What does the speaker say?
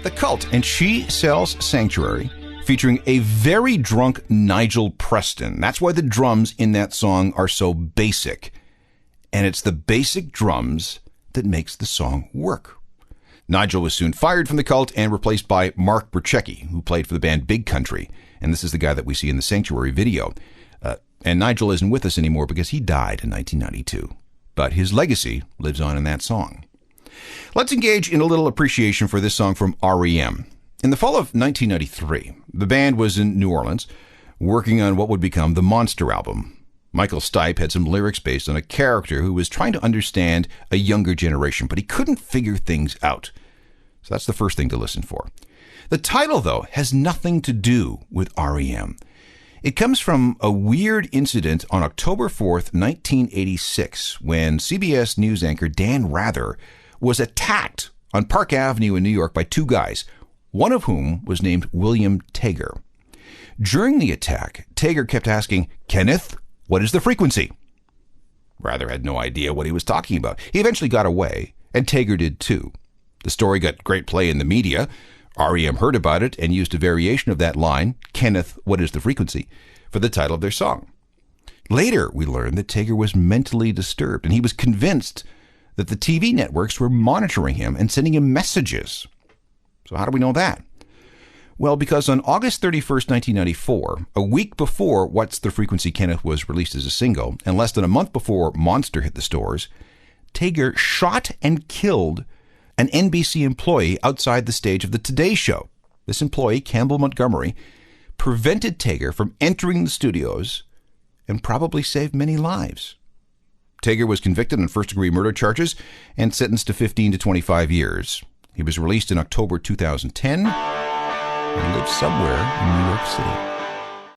The Cult, and she sells Sanctuary, featuring a very drunk Nigel Preston. That's why the drums in that song are so basic. And it's the basic drums that makes the song work. Nigel was soon fired from The Cult and replaced by Mark Burchecki, who played for the band Big Country. And this is the guy that we see in the Sanctuary video. And Nigel isn't with us anymore because he died in 1992. But his legacy lives on in that song. Let's engage in a little appreciation for this song from R.E.M. In the fall of 1993, the band was in New Orleans working on what would become the Monster album. Michael Stipe had some lyrics based on a character who was trying to understand a younger generation, but he couldn't figure things out. So that's the first thing to listen for. The title, though, has nothing to do with R.E.M. It comes from a weird incident on October 4th, 1986, when CBS News anchor Dan Rather was attacked on Park Avenue in New York by two guys, one of whom was named William Tager. During the attack, Tager kept asking, "Kenneth, what is the frequency?" Rather had no idea what he was talking about. He eventually got away, and Tager did too. The story got great play in the media. R.E.M. heard about it and used a variation of that line, "Kenneth, what is the frequency?" for the title of their song. Later, we learned that Tager was mentally disturbed, and he was convinced that the TV networks were monitoring him and sending him messages. So how do we know that? Well, because on August 31st, 1994, a week before What's the Frequency, Kenneth was released as a single, and less than a month before Monster hit the stores, Tager shot and killed an NBC employee outside the stage of the Today Show. This employee, Campbell Montgomery, prevented Tager from entering the studios and probably saved many lives. Tager was convicted on first-degree murder charges and sentenced to 15 to 25 years. He was released in October 2010 and lives somewhere in New York City.